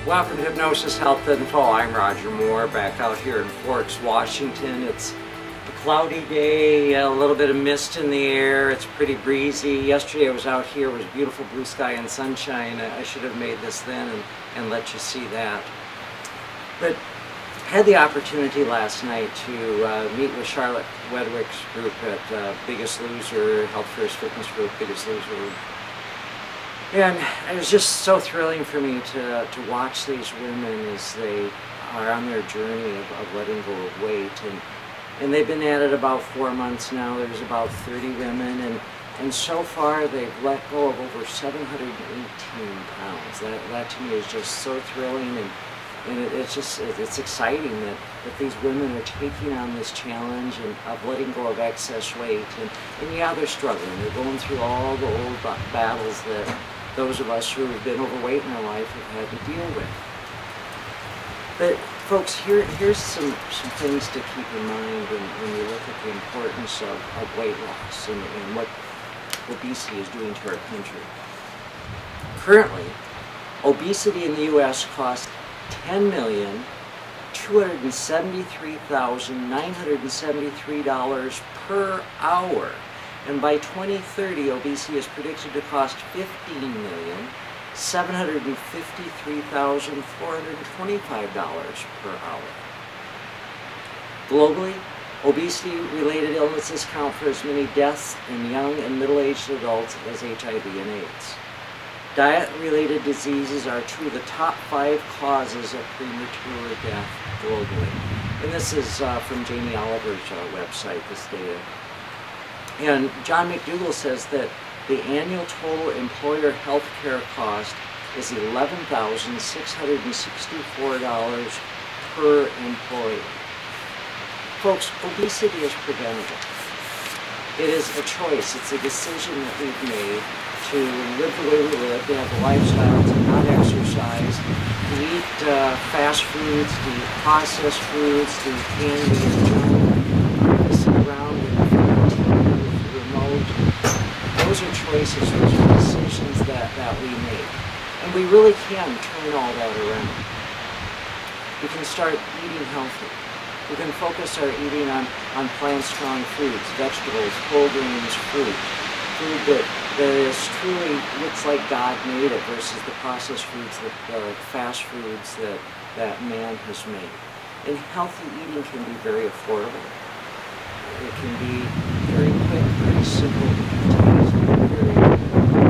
Welcome to Hypnosis Health Info. I'm Roger Moore, back out here in Forks, Washington. It's a cloudy day, a little bit of mist in the air. It's pretty breezy. Yesterday I was out here, it was beautiful blue sky and sunshine. I should have made this then and let you see that. But had the opportunity last night to meet with Charlotte Wedwick's group at Biggest Loser, Health First Fitness Group, Biggest Loser. And it was just so thrilling for me to watch these women as they are on their journey of letting go of weight. And they've been at it about 4 months now. There's about 30 women, and so far they've let go of over 718 pounds. That to me is just so thrilling, and it's exciting that these women are taking on this challenge of letting go of excess weight. And yeah, they're struggling. They're going through all the old battles that those of us who have been overweight in our life have had to deal with. But folks, here's some things to keep in mind when you look at the importance of weight loss and what obesity is doing to our country. Currently, obesity in the U.S. costs $10,273,973 per hour. And by 2030, obesity is predicted to cost $15,753,425 per hour. Globally, obesity-related illnesses count for as many deaths in young and middle-aged adults as HIV and AIDS. Diet-related diseases are two of the top 5 causes of premature death globally. And this is from Jamie Oliver's website, this data. And John McDougall says that the annual total employer health care cost is $11,664 per employee. Folks, obesity is preventable. It is a choice. It's a decision that we've made to live the way we live, to have a lifestyle, to not exercise, to eat fast foods, to eat processed foods, to eat candy and junk, to sit around with the remote. Those are choices, those are decisions that we make. And we really can turn all that around. We can start eating healthy. We can focus our eating on plant-strong foods, vegetables, whole grains, fruit that is truly looks like God made it versus the processed foods, the fast foods that man has made. And healthy eating can be very affordable. It can be very quick, very simple, very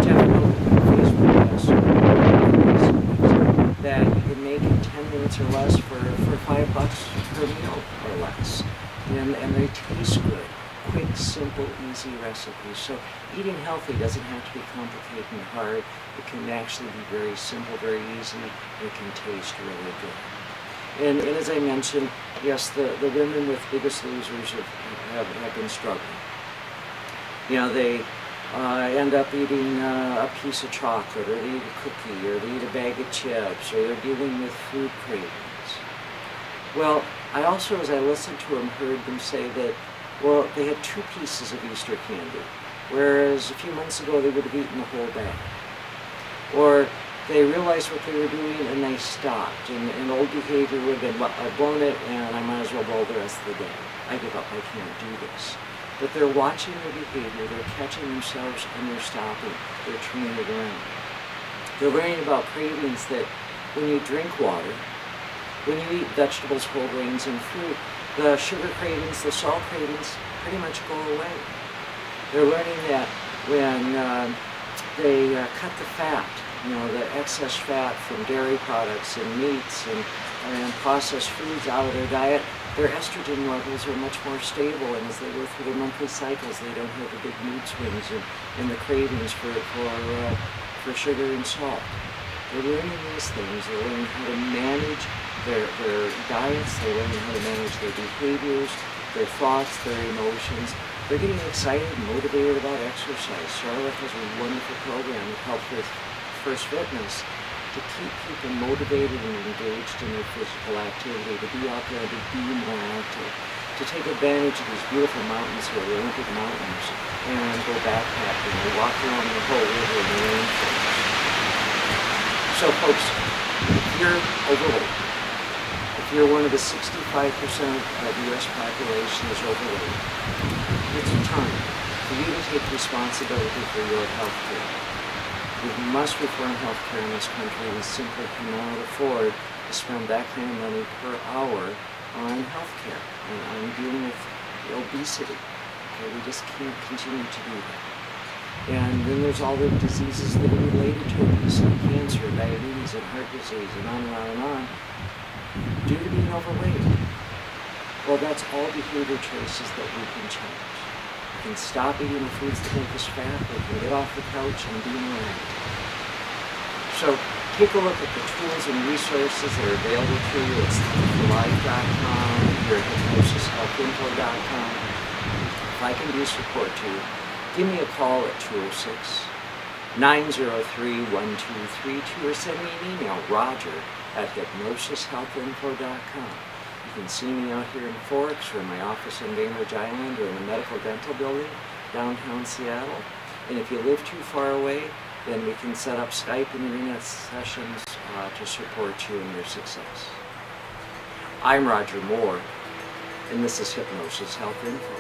technical. That you can make in 10 minutes or less for $5 per meal or less. And they taste good. Quick, simple, easy recipes. So eating healthy doesn't have to be complicated and hard. It can actually be very simple, very easy, and it can taste really good. And as I mentioned, yes, the women with Biggest Losers have been struggling. You know, they end up eating a piece of chocolate, or they eat a cookie, or they eat a bag of chips, or they're dealing with food cravings. Well, I also, as I listened to them, heard them say that, well, they had 2 pieces of Easter candy, whereas a few months ago they would have eaten the whole bag. Or they realized what they were doing and they stopped, and old behavior would have been, well, I've blown it and I might as well blow the rest of the day. I give up, I can't do this. But they're watching their behavior, they're catching themselves, and they're stopping, they're turning it around. They're learning about cravings that when you drink water, when you eat vegetables, whole grains, and fruit, the sugar cravings, the salt cravings pretty much go away. They're learning that when they cut the fat, you know, the excess fat from dairy products and meats and processed foods out of their diet, their estrogen levels are much more stable, and as they go through their monthly cycles, they don't have the big mood swings and the cravings for sugar and salt. They're learning these things. They're learning how to manage their diets. They're learning how to manage their behaviors, their thoughts, their emotions. They're getting excited and motivated about exercise. Charlotte has a wonderful program with Health First Fitness to keep people motivated and engaged in their physical activity, to be out there, to be more active, to take advantage of these beautiful mountains here, the Olympic Mountains, and go backpacking, or walk around the whole river in the rainforest. So folks, you're overweight, if you're one of the 65% of the U.S. population is overweight, it's time for you to take responsibility for your health care. We must reform health care in this country. We simply cannot afford to spend that kind of money per hour on health care and on dealing with obesity. Okay, we just can't continue to do that. And then there's all the diseases that are related to obesity, cancer, diabetes, and heart disease, and on and on and on, due to being overweight. Well, that's all behavior choices that we can change. We can stop eating the foods that make us fat, we can get off the couch and be more active. So take a look at the tools and resources that are available to you. It's life.com, you're at hypnosishealthinfo.com. If I can be support to you, give me a call at 206-903-1232 or send me an email, roger@hypnosishealthinfo.com. You can see me out here in Forks or in my office in Bainbridge Island or in the Medical Dental Building, downtown Seattle. And if you live too far away, then we can set up Skype and internet sessions to support you in your success. I'm Roger Moore, and this is Hypnosis Health Info.